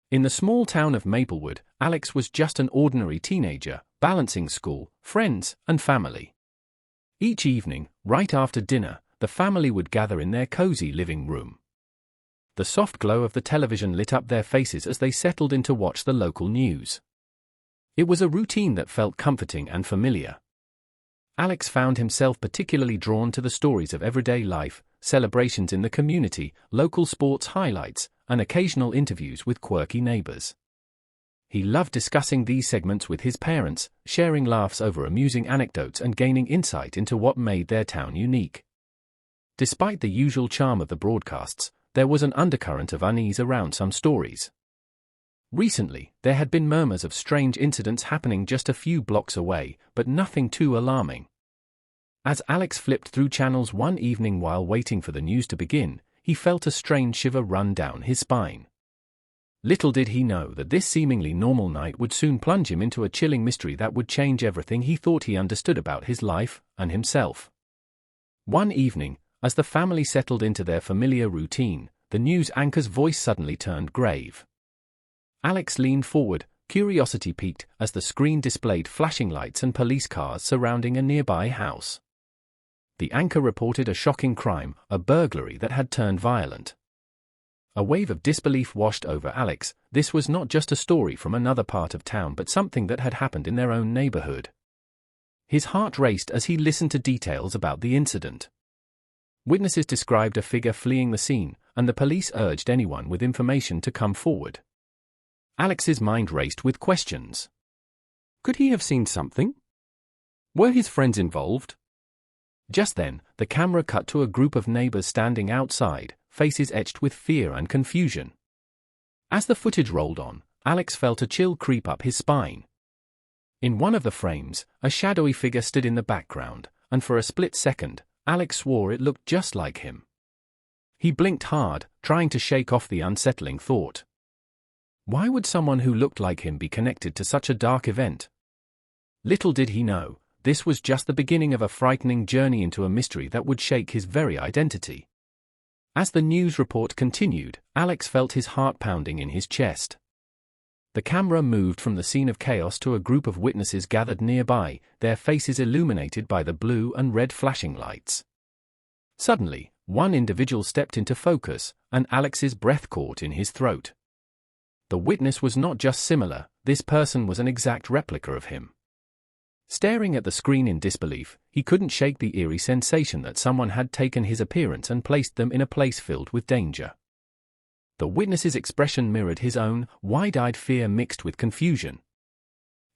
In the small town of Maplewood, Alex was just an ordinary teenager, balancing school, friends, and family. Each evening, right after dinner, the family would gather in their cozy living room. The soft glow of the television lit up their faces as they settled in to watch the local news. It was a routine that felt comforting and familiar. Alex found himself particularly drawn to the stories of everyday life, celebrations in the community, local sports highlights, and occasional interviews with quirky neighbors. He loved discussing these segments with his parents, sharing laughs over amusing anecdotes and gaining insight into what made their town unique. Despite the usual charm of the broadcasts, there was an undercurrent of unease around some stories. Recently, there had been murmurs of strange incidents happening just a few blocks away, but nothing too alarming. As Alex flipped through channels one evening while waiting for the news to begin, he felt a strange shiver run down his spine. Little did he know that this seemingly normal night would soon plunge him into a chilling mystery that would change everything he thought he understood about his life and himself. One evening, as the family settled into their familiar routine, the news anchor's voice suddenly turned grave. Alex leaned forward, curiosity piqued, as the screen displayed flashing lights and police cars surrounding a nearby house. The anchor reported a shocking crime, a burglary that had turned violent. A wave of disbelief washed over Alex. This was not just a story from another part of town but something that had happened in their own neighborhood. His heart raced as he listened to details about the incident. Witnesses described a figure fleeing the scene, and the police urged anyone with information to come forward. Alex's mind raced with questions. Could he have seen something? Were his friends involved? Just then, the camera cut to a group of neighbors standing outside, faces etched with fear and confusion. As the footage rolled on, Alex felt a chill creep up his spine. In one of the frames, a shadowy figure stood in the background, and for a split second, Alex swore it looked just like him. He blinked hard, trying to shake off the unsettling thought. Why would someone who looked like him be connected to such a dark event? Little did he know, this was just the beginning of a frightening journey into a mystery that would shake his very identity. As the news report continued, Alex felt his heart pounding in his chest. The camera moved from the scene of chaos to a group of witnesses gathered nearby, their faces illuminated by the blue and red flashing lights. Suddenly, one individual stepped into focus, and Alex's breath caught in his throat. The witness was not just similar, this person was an exact replica of him. Staring at the screen in disbelief, he couldn't shake the eerie sensation that someone had taken his appearance and placed them in a place filled with danger. The witness's expression mirrored his own, wide-eyed fear mixed with confusion.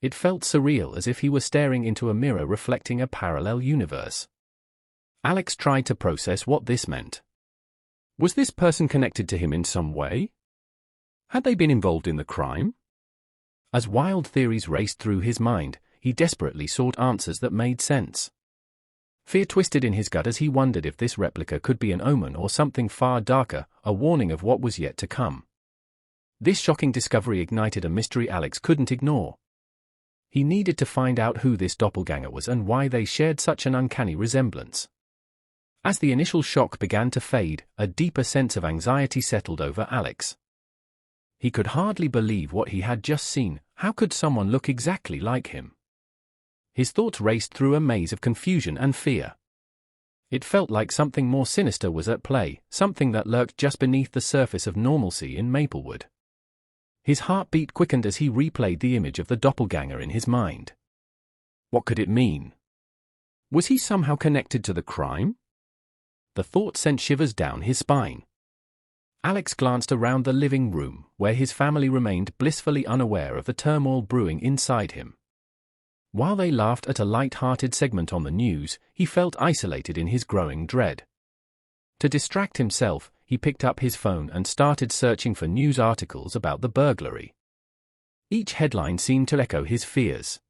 It felt surreal, as if he were staring into a mirror reflecting a parallel universe. Alex tried to process what this meant. Was this person connected to him in some way? Had they been involved in the crime? As wild theories raced through his mind, he desperately sought answers that made sense. Fear twisted in his gut as he wondered if this replica could be an omen or something far darker, a warning of what was yet to come. This shocking discovery ignited a mystery Alex couldn't ignore. He needed to find out who this doppelganger was and why they shared such an uncanny resemblance. As the initial shock began to fade, a deeper sense of anxiety settled over Alex. He could hardly believe what he had just seen. How could someone look exactly like him? His thoughts raced through a maze of confusion and fear. It felt like something more sinister was at play, something that lurked just beneath the surface of normalcy in Maplewood. His heartbeat quickened as he replayed the image of the doppelganger in his mind. What could it mean? Was he somehow connected to the crime? The thought sent shivers down his spine. Alex glanced around the living room, where his family remained blissfully unaware of the turmoil brewing inside him. While they laughed at a light-hearted segment on the news, he felt isolated in his growing dread. To distract himself, he picked up his phone and started searching for news articles about the burglary. Each headline seemed to echo his fears.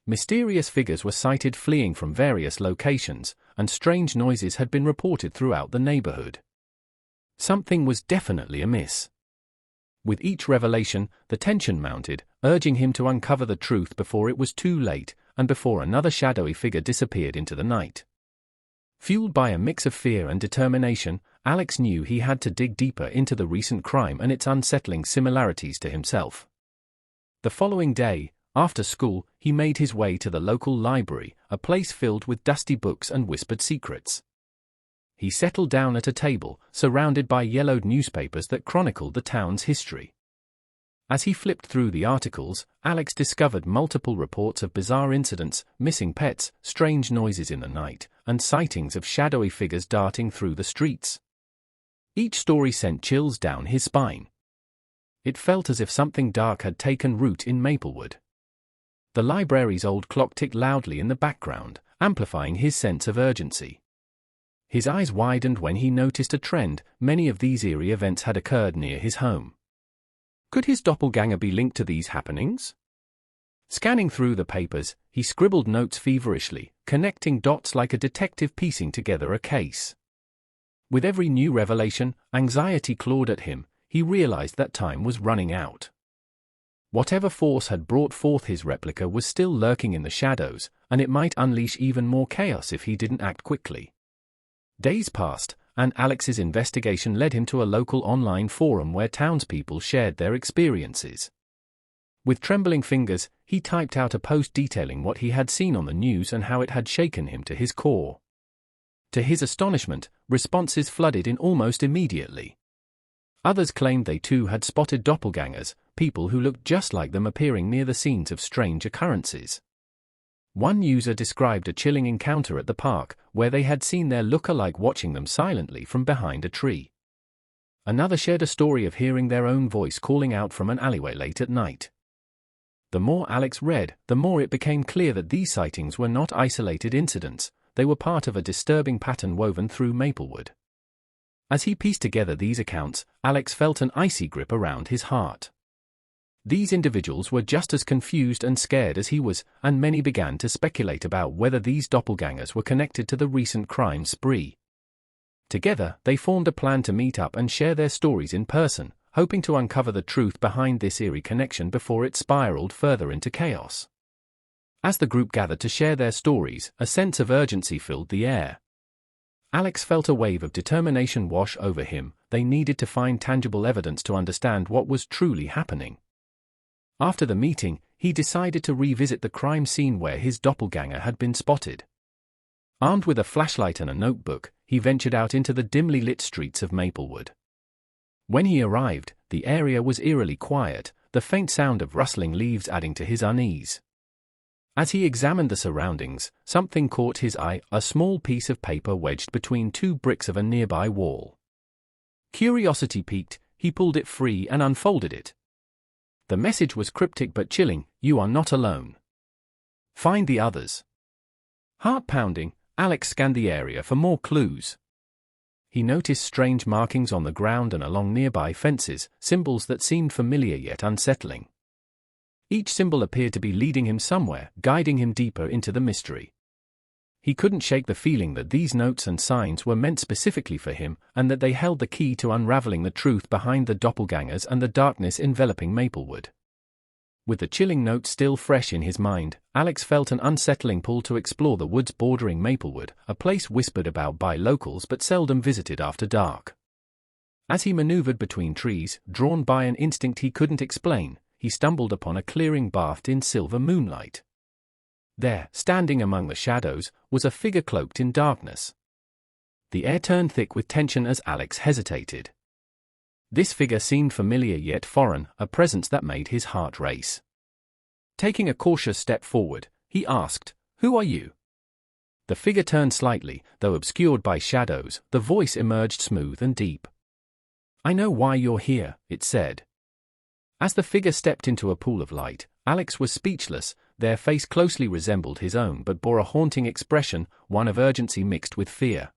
Mysterious figures were sighted fleeing from various locations, and strange noises had been reported throughout the neighborhood. Something was definitely amiss. With each revelation, the tension mounted, urging him to uncover the truth before it was too late, and before another shadowy figure disappeared into the night. Fueled by a mix of fear and determination, Alex knew he had to dig deeper into the recent crime and its unsettling similarities to himself. The following day, after school, he made his way to the local library, a place filled with dusty books and whispered secrets. He settled down at a table, surrounded by yellowed newspapers that chronicled the town's history. As he flipped through the articles, Alex discovered multiple reports of bizarre incidents, missing pets, strange noises in the night, and sightings of shadowy figures darting through the streets. Each story sent chills down his spine. It felt as if something dark had taken root in Maplewood. The library's old clock ticked loudly in the background, amplifying his sense of urgency. His eyes widened when he noticed a trend. Many of these eerie events had occurred near his home. Could his doppelganger be linked to these happenings? Scanning through the papers, he scribbled notes feverishly, connecting dots like a detective piecing together a case. With every new revelation, anxiety clawed at him. He realized that time was running out. Whatever force had brought forth his replica was still lurking in the shadows, and it might unleash even more chaos if he didn't act quickly. Days passed, and Alex's investigation led him to a local online forum where townspeople shared their experiences. With trembling fingers, he typed out a post detailing what he had seen on the news and how it had shaken him to his core. To his astonishment, responses flooded in almost immediately. Others claimed they too had spotted doppelgangers, people who looked just like them appearing near the scenes of strange occurrences. One user described a chilling encounter at the park, where they had seen their look-alike watching them silently from behind a tree. Another shared a story of hearing their own voice calling out from an alleyway late at night. The more Alex read, the more it became clear that these sightings were not isolated incidents. They were part of a disturbing pattern woven through Maplewood. As he pieced together these accounts, Alex felt an icy grip around his heart. These individuals were just as confused and scared as he was, and many began to speculate about whether these doppelgangers were connected to the recent crime spree. Together, they formed a plan to meet up and share their stories in person, hoping to uncover the truth behind this eerie connection before it spiraled further into chaos. As the group gathered to share their stories, a sense of urgency filled the air. Alex felt a wave of determination wash over him. They needed to find tangible evidence to understand what was truly happening. After the meeting, he decided to revisit the crime scene where his doppelganger had been spotted. Armed with a flashlight and a notebook, he ventured out into the dimly lit streets of Maplewood. When he arrived, the area was eerily quiet, the faint sound of rustling leaves adding to his unease. As he examined the surroundings, something caught his eye, a small piece of paper wedged between two bricks of a nearby wall. Curiosity piqued, he pulled it free and unfolded it. The message was cryptic but chilling: "You are not alone. Find the others." Heart pounding, Alex scanned the area for more clues. He noticed strange markings on the ground and along nearby fences, symbols that seemed familiar yet unsettling. Each symbol appeared to be leading him somewhere, guiding him deeper into the mystery. He couldn't shake the feeling that these notes and signs were meant specifically for him, and that they held the key to unraveling the truth behind the doppelgangers and the darkness enveloping Maplewood. With the chilling note still fresh in his mind, Alex felt an unsettling pull to explore the woods bordering Maplewood, a place whispered about by locals but seldom visited after dark. As he maneuvered between trees, drawn by an instinct he couldn't explain, he stumbled upon a clearing bathed in silver moonlight. There, standing among the shadows, was a figure cloaked in darkness. The air turned thick with tension as Alex hesitated. This figure seemed familiar yet foreign, a presence that made his heart race. Taking a cautious step forward, he asked, "Who are you?" The figure turned slightly, though obscured by shadows. The voice emerged smooth and deep. "I know why you're here," it said. As the figure stepped into a pool of light, Alex was speechless. Their face closely resembled his own but bore a haunting expression, one of urgency mixed with fear.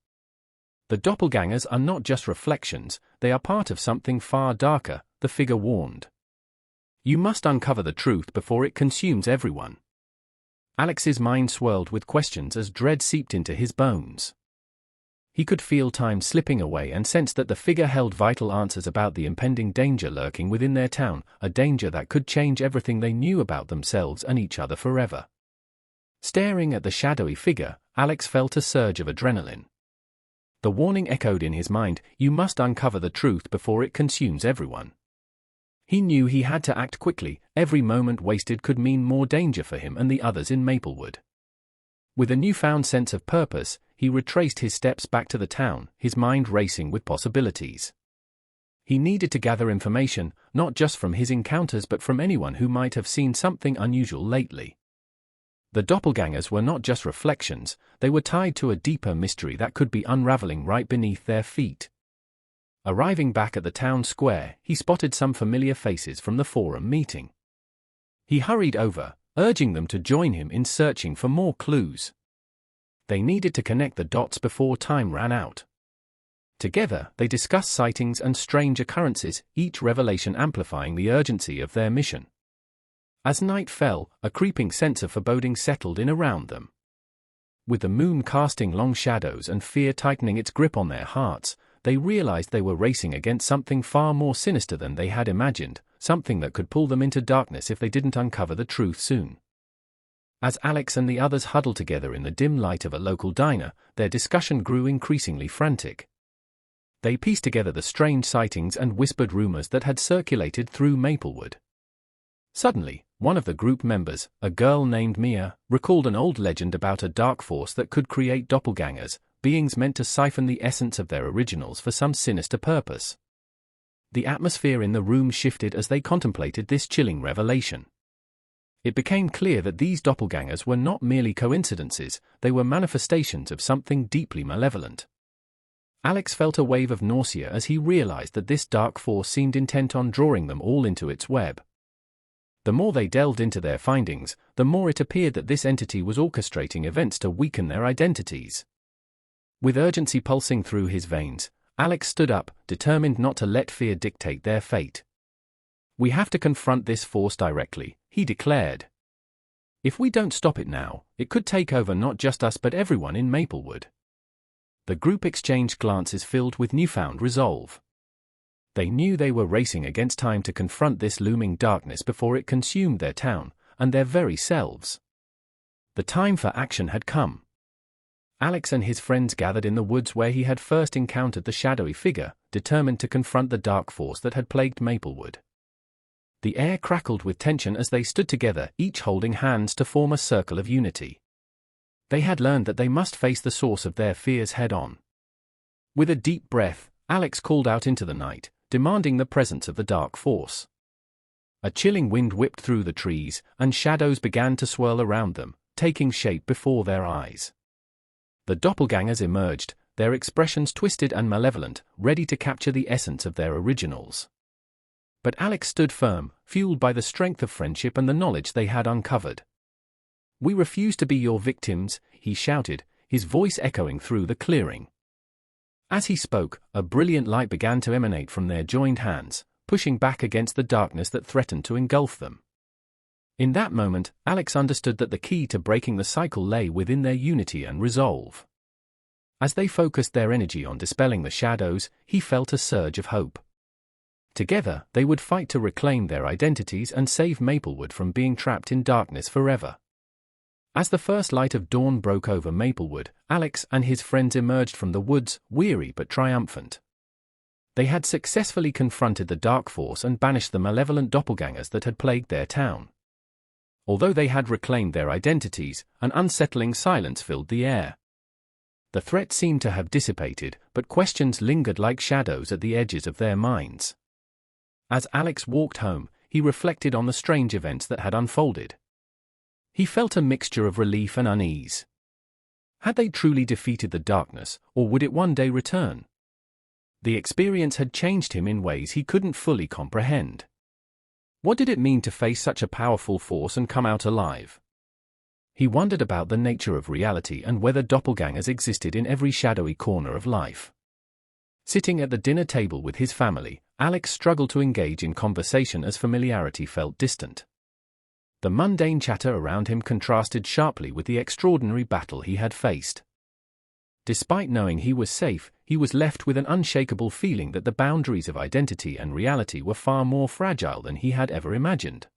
"The doppelgangers are not just reflections, they are part of something far darker," the figure warned. "You must uncover the truth before it consumes everyone." Alex's mind swirled with questions as dread seeped into his bones. He could feel time slipping away and sensed that the figure held vital answers about the impending danger lurking within their town, a danger that could change everything they knew about themselves and each other forever. Staring at the shadowy figure, Alex felt a surge of adrenaline. The warning echoed in his mind, you must uncover the truth before it consumes everyone. He knew he had to act quickly, every moment wasted could mean more danger for him and the others in Maplewood. With a newfound sense of purpose, he retraced his steps back to the town, his mind racing with possibilities. He needed to gather information, not just from his encounters but from anyone who might have seen something unusual lately. The doppelgangers were not just reflections, they were tied to a deeper mystery that could be unraveling right beneath their feet. Arriving back at the town square, he spotted some familiar faces from the forum meeting. He hurried over, urging them to join him in searching for more clues. They needed to connect the dots before time ran out. Together, they discussed sightings and strange occurrences, each revelation amplifying the urgency of their mission. As night fell, a creeping sense of foreboding settled in around them. With the moon casting long shadows and fear tightening its grip on their hearts, they realized they were racing against something far more sinister than they had imagined, something that could pull them into darkness if they didn't uncover the truth soon. As Alex and the others huddled together in the dim light of a local diner, their discussion grew increasingly frantic. They pieced together the strange sightings and whispered rumors that had circulated through Maplewood. Suddenly, one of the group members, a girl named Mia, recalled an old legend about a dark force that could create doppelgangers, beings meant to siphon the essence of their originals for some sinister purpose. The atmosphere in the room shifted as they contemplated this chilling revelation. It became clear that these doppelgangers were not merely coincidences, they were manifestations of something deeply malevolent. Alex felt a wave of nausea as he realized that this dark force seemed intent on drawing them all into its web. The more they delved into their findings, the more it appeared that this entity was orchestrating events to weaken their identities. With urgency pulsing through his veins, Alex stood up, determined not to let fear dictate their fate. "We have to confront this force directly," he declared. "If we don't stop it now, it could take over not just us but everyone in Maplewood." The group exchanged glances filled with newfound resolve. They knew they were racing against time to confront this looming darkness before it consumed their town, and their very selves. The time for action had come. Alex and his friends gathered in the woods where he had first encountered the shadowy figure, determined to confront the dark force that had plagued Maplewood. The air crackled with tension as they stood together, each holding hands to form a circle of unity. They had learned that they must face the source of their fears head-on. With a deep breath, Alex called out into the night, demanding the presence of the dark force. A chilling wind whipped through the trees, and shadows began to swirl around them, taking shape before their eyes. The doppelgangers emerged, their expressions twisted and malevolent, ready to capture the essence of their originals. But Alex stood firm, fueled by the strength of friendship and the knowledge they had uncovered. "We refuse to be your victims," he shouted, his voice echoing through the clearing. As he spoke, a brilliant light began to emanate from their joined hands, pushing back against the darkness that threatened to engulf them. In that moment, Alex understood that the key to breaking the cycle lay within their unity and resolve. As they focused their energy on dispelling the shadows, he felt a surge of hope. Together, they would fight to reclaim their identities and save Maplewood from being trapped in darkness forever. As the first light of dawn broke over Maplewood, Alex and his friends emerged from the woods, weary but triumphant. They had successfully confronted the dark force and banished the malevolent doppelgangers that had plagued their town. Although they had reclaimed their identities, an unsettling silence filled the air. The threat seemed to have dissipated, but questions lingered like shadows at the edges of their minds. As Alex walked home, he reflected on the strange events that had unfolded. He felt a mixture of relief and unease. Had they truly defeated the darkness, or would it one day return? The experience had changed him in ways he couldn't fully comprehend. What did it mean to face such a powerful force and come out alive? He wondered about the nature of reality and whether doppelgangers existed in every shadowy corner of life. Sitting at the dinner table with his family, Alex struggled to engage in conversation as familiarity felt distant. The mundane chatter around him contrasted sharply with the extraordinary battle he had faced. Despite knowing he was safe, he was left with an unshakable feeling that the boundaries of identity and reality were far more fragile than he had ever imagined.